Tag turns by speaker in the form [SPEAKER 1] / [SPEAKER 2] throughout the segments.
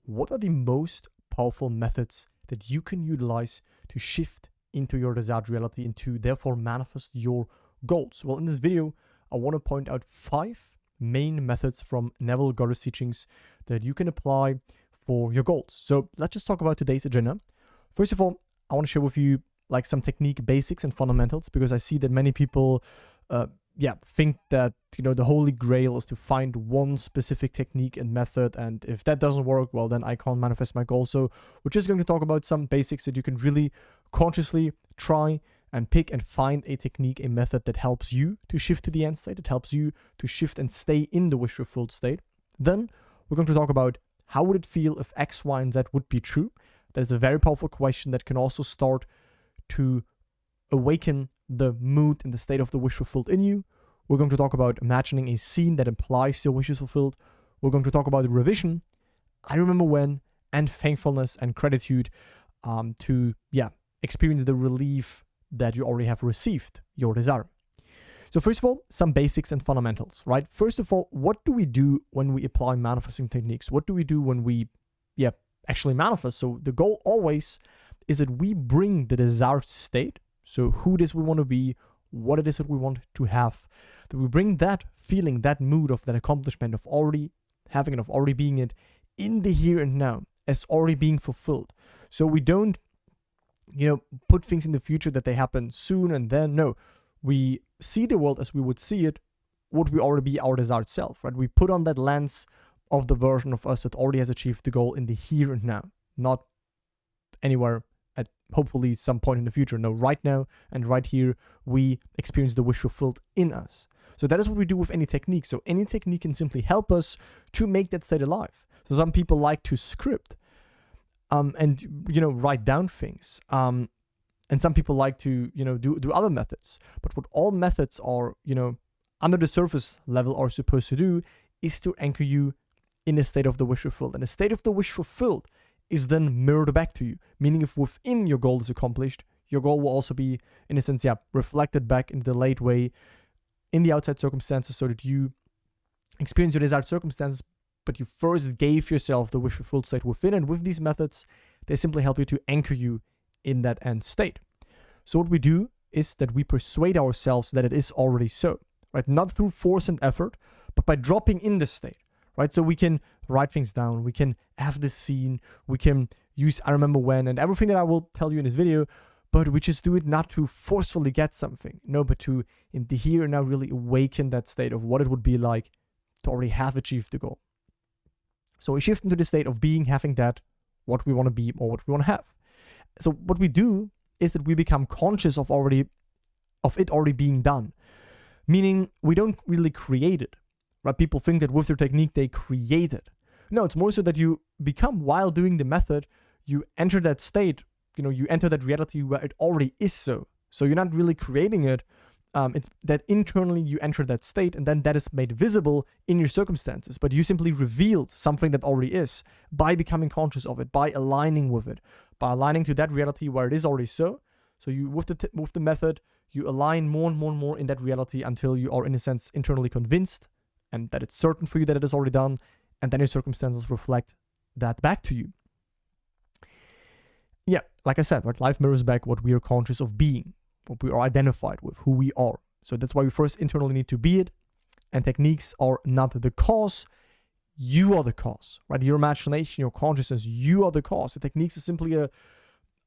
[SPEAKER 1] what are the most powerful methods that you can utilize to shift into your desired reality and to therefore manifest your goals? Well, in this video, I want to point out 5 main methods from Neville Goddard's teachings that you can apply for your goals. So let's just talk about today's agenda. First of all, I want to share with you like some technique basics and fundamentals, because I see that many people think that, the holy grail is to find one specific technique and method, and if that doesn't work, well, then I can't manifest my goal. So we're just going to talk about some basics that you can really consciously try and pick and find a technique, a method that helps you to shift to the end state, that helps you to shift and stay in the wish-fulfilled state. Then we're going to talk about how would it feel if X, Y, and Z would be true. That is a very powerful question that can also start to awaken the mood and the state of the wish fulfilled in you. We're going to talk about imagining a scene that implies your wish is fulfilled. We're going to talk about revision, I remember when, and thankfulness and gratitude to experience the relief that you already have received your desire. So first of all, some basics and fundamentals, right? First of all, what do we do when we apply manifesting techniques? What do we do when we actually manifest? So the goal always is that we bring the desired state, so who it is we want to be, what it is that we want to have, that we bring that feeling, that mood of that accomplishment, of already having it, of already being it in the here and now, as already being fulfilled. So we don't, put things in the future that they happen soon and then. No, we see the world as we would see it, would we already be our desired self, right? We put on that lens of the version of us that already has achieved the goal in the here and now, not anywhere at hopefully some point in the future. No, right now and right here, we experience the wish fulfilled in us. So that is what we do with any technique. So any technique can simply help us to make that state alive. So some people like to script and write down things. And some people like to, do other methods. But what all methods are, under the surface level are supposed to do is to anchor you in a state of the wish fulfilled. And the state of the wish fulfilled is then mirrored back to you. Meaning if within your goal is accomplished, your goal will also be, in a sense, reflected back in a delayed way in the outside circumstances, so that you experience your desired circumstances, but you first gave yourself the wish fulfilled state within. And with these methods, they simply help you to anchor you in that end state. So what we do is that we persuade ourselves that it is already so, right? Not through force and effort, but by dropping in this state, right? So we can write things down, we can have this scene, we can use I remember when and everything that I will tell you in this video, but we just do it not to forcefully get something, no, but to in the here and now really awaken that state of what it would be like to already have achieved the goal. So we shift into the state of being, having that, what we want to be or what we want to have. So what we do is that we become conscious of it already being done, meaning we don't really create it, right? People think that with their technique they create it. No, it's more so that you become, while doing the method, you enter that state, you enter that reality where it already is so. So you're not really creating it. It's that internally you enter that state, and then that is made visible in your circumstances. But you simply revealed something that already is by becoming conscious of it, by aligning with it, by aligning to that reality where it is already so. So you, with the method, you align more and more and more in that reality until you are, in a sense, internally convinced and that it's certain for you that it is already done, and then your circumstances reflect that back to you. Yeah, like I said, right? Life mirrors back what we are conscious of being, what we are identified with, who we are. So that's why we first internally need to be it, and techniques are not the cause. You are the cause, right? Your imagination, your consciousness, you are the cause. The techniques is simply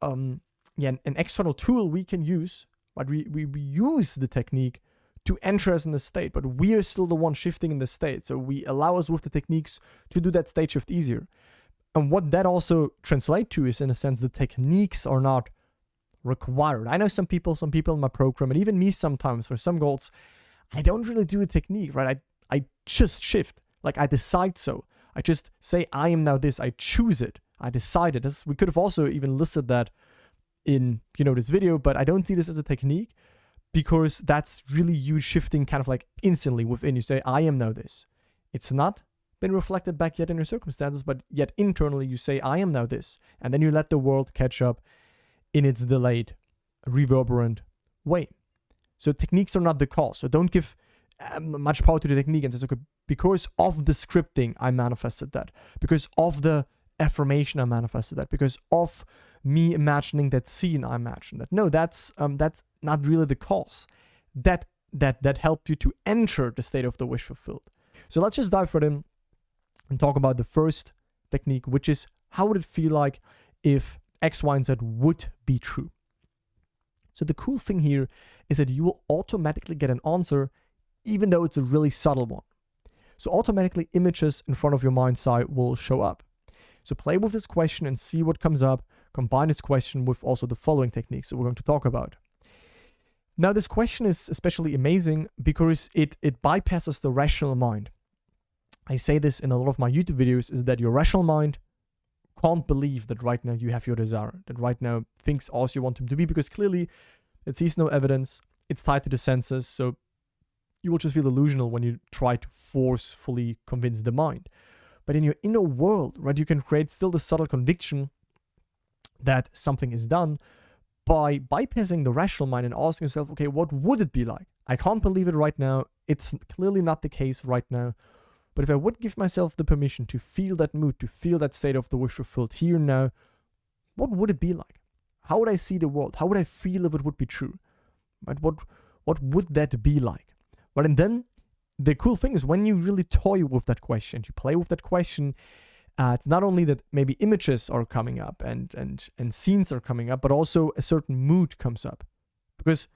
[SPEAKER 1] an external tool we can use, right? We use the technique to enter us in the state, but we are still the one shifting in the state. So we allow us with the techniques to do that state shift easier. And what that also translates to is, in a sense, the techniques are not required. I know some people in my program, and even me sometimes for some goals, I don't really do a technique, right? I just shift. Like I decide so. I just say, I am now this. I choose it. I decided this. We could have also even listed that in, this video, but I don't see this as a technique, because that's really you shifting kind of like instantly within. You say, I am now this. It's not been reflected back yet in your circumstances, but yet internally you say, I am now this. And then you let the world catch up in its delayed, reverberant way. So techniques are not the cause. So don't give much power to the technique and say, okay, because of the scripting, I manifested that. Because of the affirmation I manifested that, because of me imagining that scene I imagined that. No, that's not really the cause. That helped you to enter the state of the wish fulfilled. So let's just dive right in and talk about the first technique, which is how would it feel like if X, Y, and Z would be true. So the cool thing here is that you will automatically get an answer, even though it's a really subtle one. So automatically images in front of your mind's eye will show up. So play with this question and see what comes up. Combine this question with also the following techniques that we're going to talk about. Now, this question is especially amazing because it bypasses the rational mind. I say this in a lot of my YouTube videos, is that your rational mind can't believe that right now you have your desire, that right now things as you want them to be, because clearly it sees no evidence, it's tied to the senses, so you will just feel delusional when you try to forcefully convince the mind. But in your inner world, right, you can create still the subtle conviction that something is done by bypassing the rational mind and asking yourself, okay, what would it be like? I can't believe it right now. It's clearly not the case right now. But if I would give myself the permission to feel that mood, to feel that state of the wish fulfilled here and now, what would it be like? How would I see the world? How would I feel if it would be true? Right? What would that be like? Right? And then the cool thing is when you really toy with that question, you play with that question, it's not only that maybe images are coming up and scenes are coming up, but also a certain mood comes up. Because,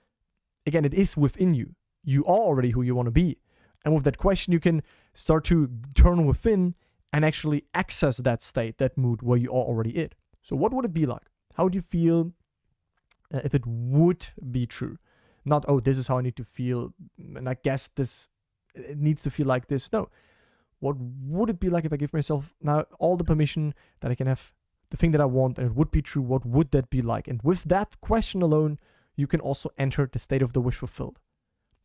[SPEAKER 1] again, it is within you. You are already who you want to be. And with that question, you can start to turn within and actually access that state, that mood where you are already it. So what would it be like? How would you feel if it would be true? Not, oh, this is how I need to feel, and I guess it needs to feel like this. No. What would it be like if I give myself now all the permission that I can have the thing that I want and it would be true? What would that be like? And with that question alone, you can also enter the state of the wish fulfilled.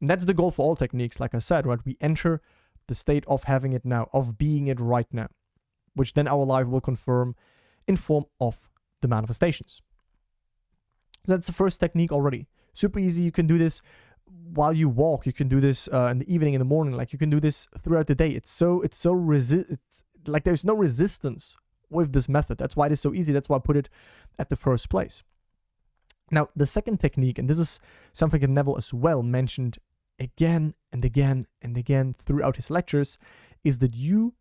[SPEAKER 1] And that's the goal for all techniques, like I said, right? We enter the state of having it now, of being it right now, which then our life will confirm in form of the manifestations. So that's the first technique already. Super easy. You can do this while you walk. You can do this in the evening, in the morning. Like you can do this throughout the day. It's like there's no resistance with this method. That's why it is so easy. That's why I put it at the first place. Now, the second technique, and this is something that Neville as well mentioned again and again and again throughout his lectures, is that you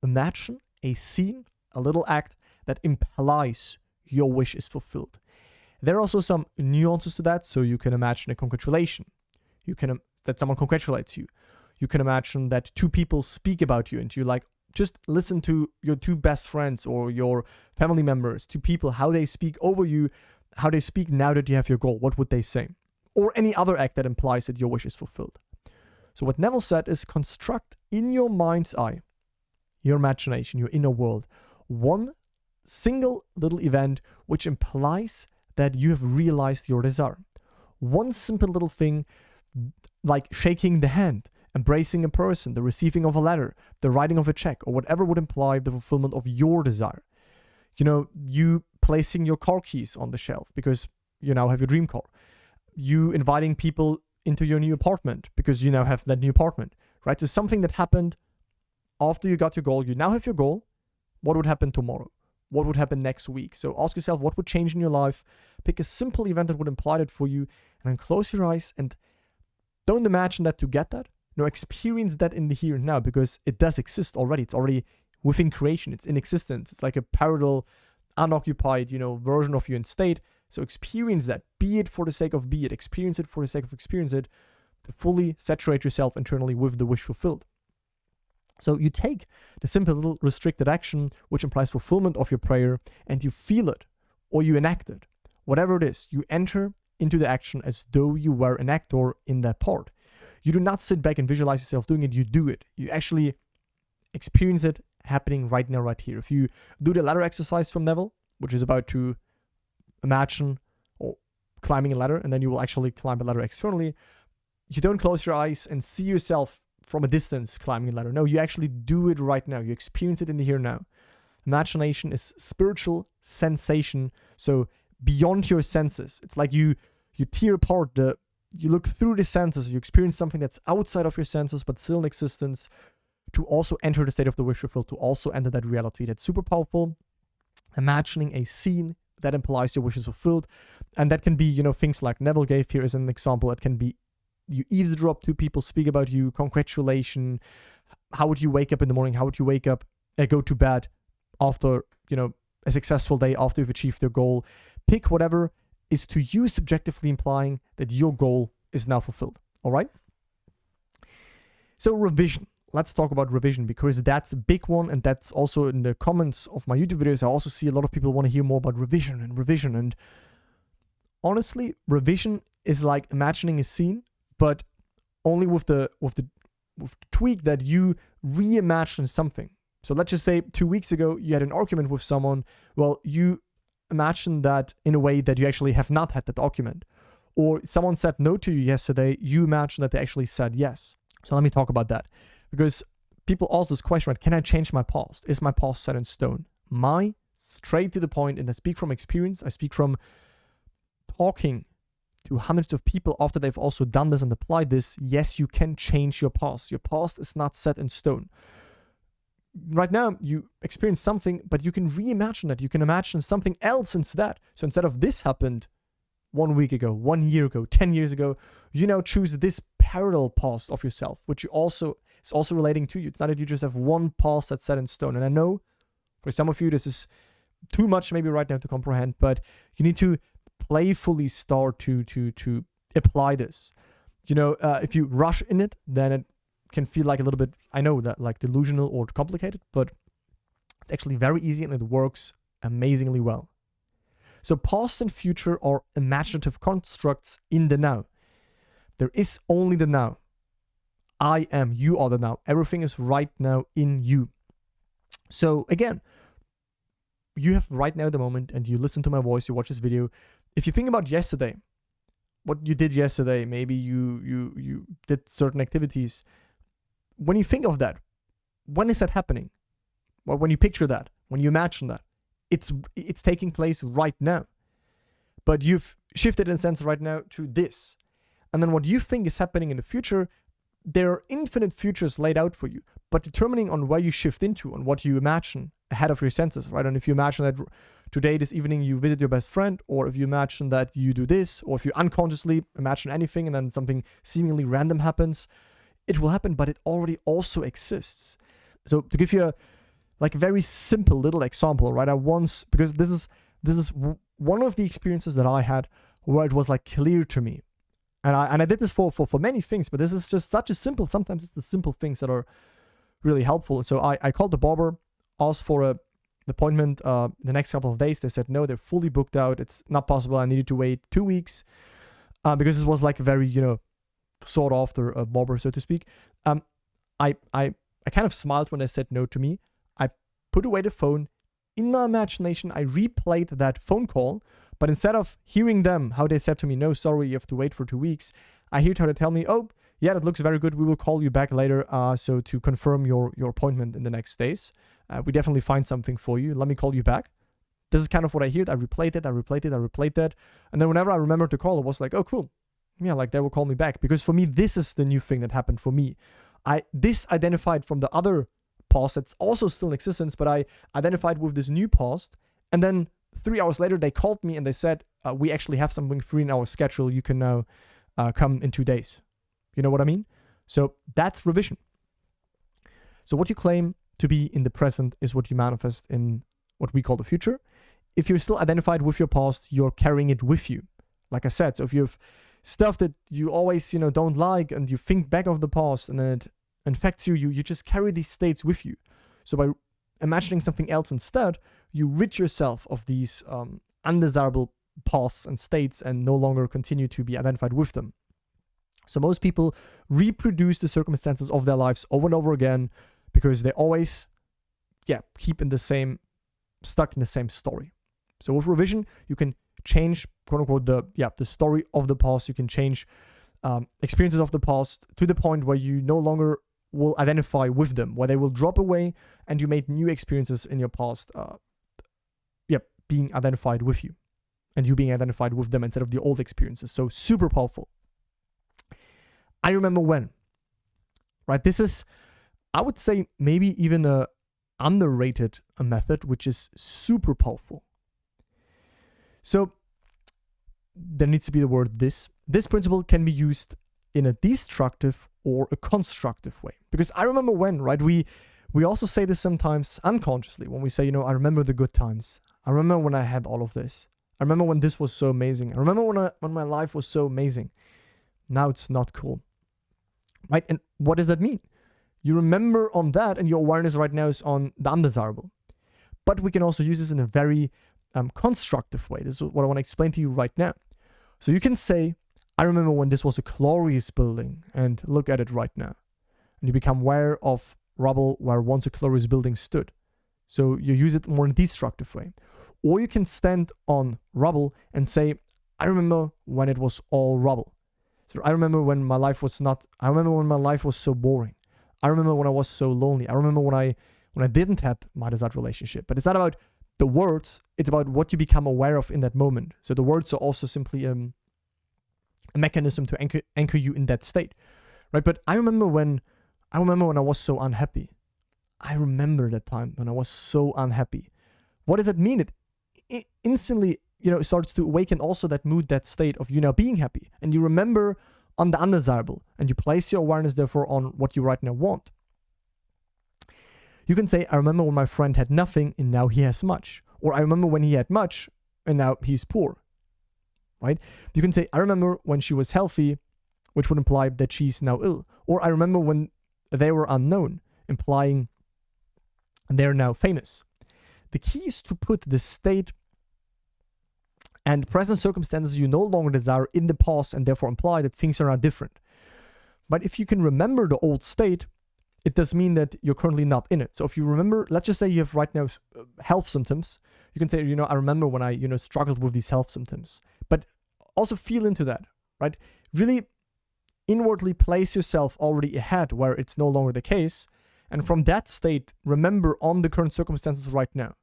[SPEAKER 1] imagine a scene, a little act that implies your wish is fulfilled. There are also some nuances to that, so you can imagine a congratulation. You can that someone congratulates you. You can imagine that two people speak about you and you like just listen to your two best friends or your family members, two people, how they speak over you, how they speak now that you have your goal. What would they say? Or any other act that implies that your wish is fulfilled. So what Neville said is construct in your mind's eye, your imagination, your inner world, one single little event which implies that you have realized your desire. One simple little thing like shaking the hand, embracing a person, the receiving of a letter, the writing of a check, or whatever would imply the fulfillment of your desire. You know, you placing your car keys on the shelf because you now have your dream car. You inviting people into your new apartment because you now have that new apartment, right? So something that happened after you got your goal, you now have your goal. What would happen tomorrow? What would happen next week? So ask yourself what would change in your life. Pick a simple event that would imply that for you, and then close your eyes and don't imagine that to get that. No, experience that in the here and now because it does exist already. It's already within creation. It's in existence. It's like a parallel, unoccupied, version of you in state. So experience that. Be it for the sake of be it. Experience it for the sake of experience it. To fully saturate yourself internally with the wish fulfilled. So you take the simple little restricted action, which implies fulfillment of your prayer, and you feel it, or you enact it. Whatever it is, you enter into the action as though you were an actor in that part. You do not sit back and visualize yourself doing it, you do it. You actually experience it happening right now, right here. If you do the ladder exercise from Neville, which is about to imagine or climbing a ladder, and then you will actually climb a ladder externally, you don't close your eyes and see yourself from a distance climbing a ladder. No, you actually do it right now. You experience it in the here and now. Imagination is spiritual sensation, so beyond your senses. It's like you tear apart you look through the senses, you experience something that's outside of your senses but still in existence, to also enter the state of the wish fulfilled, to also enter that reality. That's super powerful. imagining a scene that implies your wish is fulfilled. And that can be, you know, things like Neville gave here as an example. It can be you eavesdrop, two people speak about you, congratulation. How would you wake up in the morning? How would you wake up and go to bed after, you know, a successful day after you've achieved your goal? Pick whatever is to you subjectively implying that your goal is now fulfilled. All right? So revision. Let's talk about revision, because that's a big one, and that's also in the comments of my YouTube videos. I also see a lot of people want to hear more about revision. And honestly, revision is like imagining a scene, but only with the tweak that you reimagine something. So let's just say 2 weeks ago you had an argument with someone. Well, you imagine that in a way that you actually have not had that argument. Or someone said no to you yesterday, you imagine that they actually said yes. So let me talk about that. Because people ask this question, right? Can I change my past? Is my past set in stone? Straight to the point, and I speak from experience, I speak from talking to hundreds of people after they've also done this and applied this. Yes, you can change your past. Your past is not set in stone. Right now, you experience something, but you can reimagine it. You can imagine something else instead. So instead of this happened 1 week ago, 1 year ago, 10 years ago, you now choose this parallel past of yourself, which is also relating to you. It's not that you just have one past that's set in stone. And I know for some of you, this is too much maybe right now to comprehend, but you need to playfully start to apply this. You know, if you rush in it, then it can feel like a little bit, I know that, like delusional or complicated, but it's actually very easy and it works amazingly well. So past and future are imaginative constructs in the now. There is only the now. I am, you are the now. Everything is right now in you. So again, you have right now the moment, and you listen to my voice, you watch this video. If you think about yesterday, what you did yesterday, maybe you did certain activities. When you think of that, when is that happening? Well, when you picture that, when you imagine that, it's taking place right now. But you've shifted in a sense right now to this. And then what you think is happening in the future, there are infinite futures laid out for you. But determining on where you shift into, on what you imagine ahead of your senses, right? And if you imagine that today, this evening, you visit your best friend, or if you imagine that you do this, or if you unconsciously imagine anything and then something seemingly random happens, it will happen, but it already also exists. So to give you a very simple little example, right? Because this is one of the experiences that I had where it was like clear to me. And I did this for many things, but this is just such a simple, sometimes it's the simple things that are really helpful. So I called the barber, asked for an appointment the next couple of days. They said no, they're fully booked out. It's not possible. I needed to wait 2 weeks because this was like a very, sought after barber, so to speak. I kind of smiled when they said no to me. I put away the phone. In my imagination, I replayed that phone call, but instead of hearing them, how they said to me, no, sorry, you have to wait for 2 weeks, I heard how they tell me, oh, yeah, that looks very good. We will call you back later so to confirm your appointment in the next days. We definitely find something for you. Let me call you back. This is kind of what I heard. I replayed that. And then whenever I remembered to call, it was like, oh, cool. Yeah, like they will call me back. Because for me, this is the new thing that happened for me. This identified from the other past that's also still in existence, but I identified with this new past. And then 3 hours later, they called me and they said, we actually have something free in our schedule. You can now come in 2 days. You know what I mean? So that's revision. So what you claim to be in the present is what you manifest in what we call the future. If you're still identified with your past, you're carrying it with you. Like I said, so if you have stuff that you always, don't like, and you think back of the past and then it infects you, you just carry these states with you. So by imagining something else instead, you rid yourself of these undesirable pasts and states and no longer continue to be identified with them. So most people reproduce the circumstances of their lives over and over again because they always, keep stuck in the same story. So with revision, you can change, quote unquote, the story of the past. You can change experiences of the past to the point where you no longer will identify with them, where they will drop away and you made new experiences in your past, being identified with you and you being identified with them instead of the old experiences. So super powerful. I remember when, right? This is, I would say, maybe even a underrated method, which is super powerful. So there needs to be the word this. This principle can be used in a destructive or a constructive way. Because I remember when, right, we also say this sometimes unconsciously when we say, I remember the good times. I remember when I had all of this. I remember when this was so amazing. I remember when my life was so amazing. Now it's not cool, right? And what does that mean? You remember on that, and your awareness right now is on the undesirable. But we can also use this in a very constructive way. This is what I want to explain to you right now. So you can say, I remember when this was a glorious building, and look at it right now. And you become aware of rubble where once a glorious building stood. So you use it more in a destructive way. Or you can stand on rubble and say, I remember when it was all rubble. So I remember when my life was so boring. I remember when I was so lonely. I remember when I didn't have my desired relationship. But it's not about the words, it's about what you become aware of in that moment. So the words are also simply a mechanism to anchor you in that state, right? But I remember when I was so unhappy. I remember that time when I was so unhappy. What does that mean? It instantly, starts to awaken also that mood, that state of you now being happy. And you remember on the undesirable, and you place your awareness therefore on what you right now want. You can say, I remember when my friend had nothing and now he has much. Or I remember when he had much and now he's poor, right? You can say, I remember when she was healthy, which would imply that she's now ill. Or I remember when they were unknown, implying they're now famous. The key is to put the state and present circumstances you no longer desire in the past and therefore imply that things are now different. But if you can remember the old state, it does mean that you're currently not in it. So if you remember, let's just say you have right now health symptoms, you can say, I remember when I, struggled with these health symptoms. But also feel into that, right? Really inwardly place yourself already ahead where it's no longer the case. And from that state, remember on the current circumstances right now.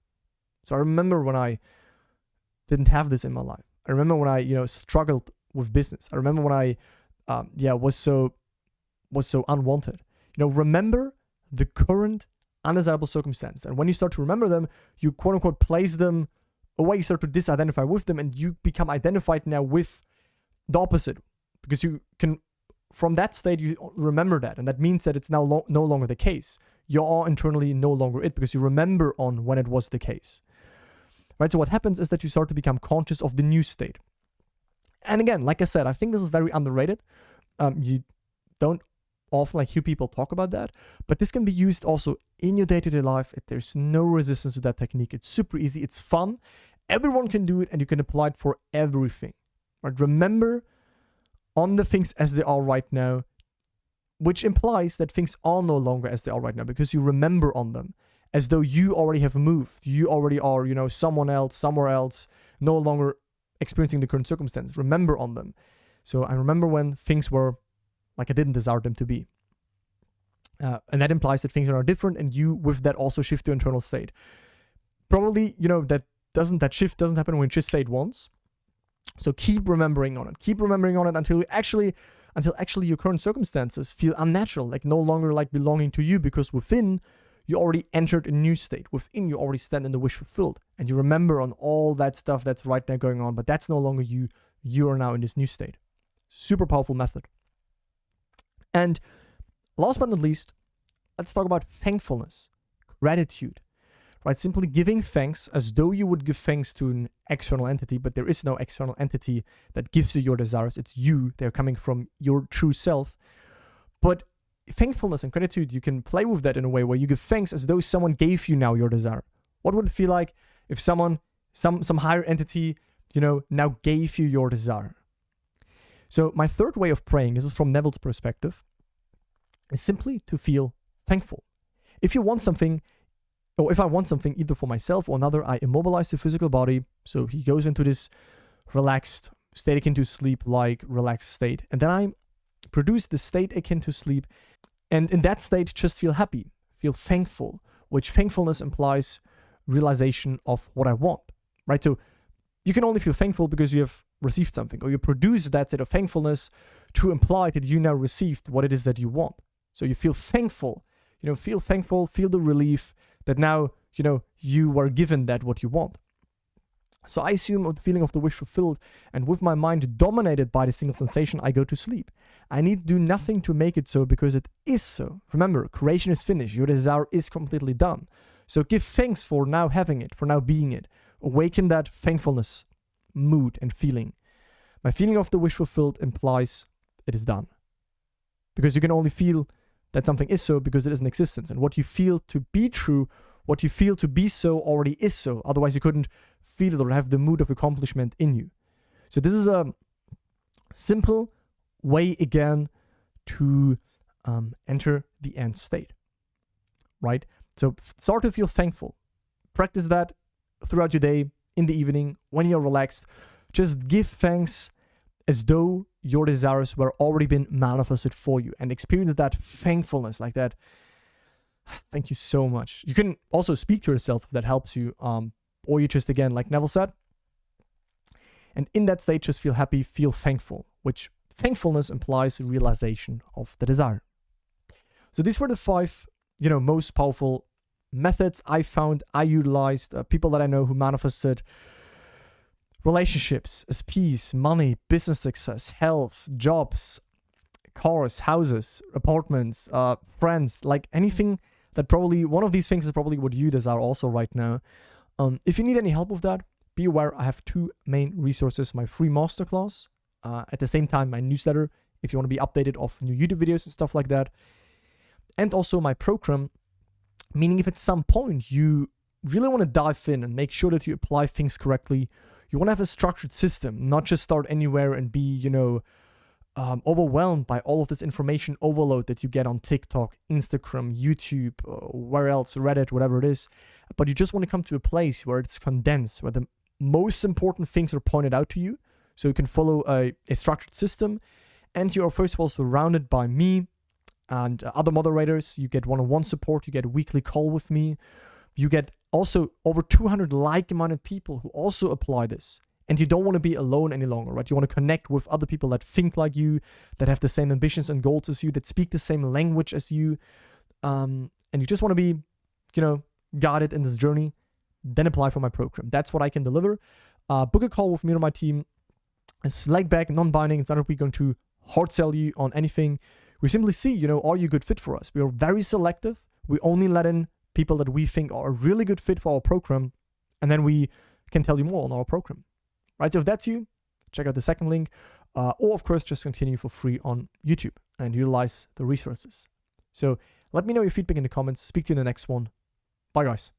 [SPEAKER 1] So I remember when I didn't have this in my life. I remember when I, struggled with business. I remember when I, was so unwanted. Remember the current undesirable circumstances. And when you start to remember them, you quote unquote place them away, you start to disidentify with them, and you become identified now with the opposite. Because you can, from that state, you remember that. And that means that it's now no longer the case. You are internally no longer it because you remember on when it was the case. Right? So what happens is that you start to become conscious of the new state. And again, like I said, I think this is very underrated. You don't often hear people talk about that, but this can be used also in your day-to-day life. There's no resistance to that technique. It's super easy. It's fun. Everyone can do it, and you can apply it for everything. Right? Remember on the things as they are right now, which implies that things are no longer as they are right now because you remember on them as though you already have moved. You already are, someone else, somewhere else, no longer experiencing the current circumstance. Remember on them. So I remember when things were like I didn't desire them to be. And that implies that things are different, and you with that also shift your internal state. Probably, that shift doesn't happen when you just say it once. So keep remembering on it. Keep remembering on it until actually your current circumstances feel unnatural, like no longer like belonging to you, because within you already entered a new state. Within you already stand in the wish fulfilled, and you remember on all that stuff that's right now going on, but that's no longer you. You are now in this new state. Super powerful method. And last but not least, let's talk about thankfulness, gratitude, right? Simply giving thanks as though you would give thanks to an external entity, but there is no external entity that gives you your desires. It's you. They're coming from your true self. But thankfulness and gratitude, you can play with that in a way where you give thanks as though someone gave you now your desire. What would it feel like if someone, some higher entity, now gave you your desire? So my third way of praying, this is from Neville's perspective, is simply to feel thankful. If you want something, or if I want something either for myself or another, I immobilize the physical body. So he goes into this relaxed state akin to sleep-like relaxed state. And then I produce the state akin to sleep. And in that state, just feel happy, feel thankful, which thankfulness implies realization of what I want, right? So you can only feel thankful because you have received something, or you produce that state of thankfulness to imply that you now received what it is that you want. So you feel thankful, feel the relief that now, you know, you were given that what you want. So I assume the feeling of the wish fulfilled, and with my mind dominated by the single sensation, I go to sleep. I need to do nothing to make it so because it is so. Remember, creation is finished. Your desire is completely done. So give thanks for now having it, for now being it. Awaken that thankfulness, mood, and feeling. My feeling of the wish fulfilled implies it is done. Because you can only feel that something is so because it is in existence. And what you feel to be true, what you feel to be so already is so. Otherwise, you couldn't feel it or have the mood of accomplishment in you. So this is a simple way, again, to enter the end state, right? So start to feel thankful. Practice that throughout your day, in the evening, when you're relaxed. Just give thanks as though your desires were already been manifested for you, and experience that thankfulness, like that. Thank you so much. You can also speak to yourself if that helps you, or you just, again, like Neville said. And in that state, just feel happy, feel thankful, which thankfulness implies realization of the desire. So these were the 5, you know, most powerful methods I found, I utilized, people that I know who manifested relationships as peace, money, business success, health, jobs, cars, houses, apartments, friends, like anything that probably, one of these things is probably what you desire also right now. If you need any help with that, be aware I have 2 main resources: my free masterclass, at the same time my newsletter, if you want to be updated of new YouTube videos and stuff like that, and also my program, meaning if at some point you really want to dive in and make sure that you apply things correctly, you want to have a structured system, not just start anywhere and be, you know, overwhelmed by all of this information overload that you get on TikTok, Instagram, YouTube, where else, Reddit, whatever it is. But you just want to come to a place where it's condensed, where the most important things are pointed out to you, so you can follow a structured system. And you are first of all surrounded by me and other moderators. You get one-on-one support. You get a weekly call with me. You get also over 200 like-minded people who also apply this. And you don't want to be alone any longer, right? You want to connect with other people that think like you, that have the same ambitions and goals as you, that speak the same language as you. And you just want to be, you know, guided in this journey. Then apply for my program. That's what I can deliver. Book a call with me or my team. It's laid back, non-binding. It's not that we're going to hard sell you on anything. We simply see, you know, are you a good fit for us? We are very selective. We only let in people that we think are a really good fit for our program, and then we can tell you more on our program, right? So if that's you, check out the second link, or of course, just continue for free on YouTube and utilize the resources. So let me know your feedback in the comments. Speak to you in the next one. Bye, guys.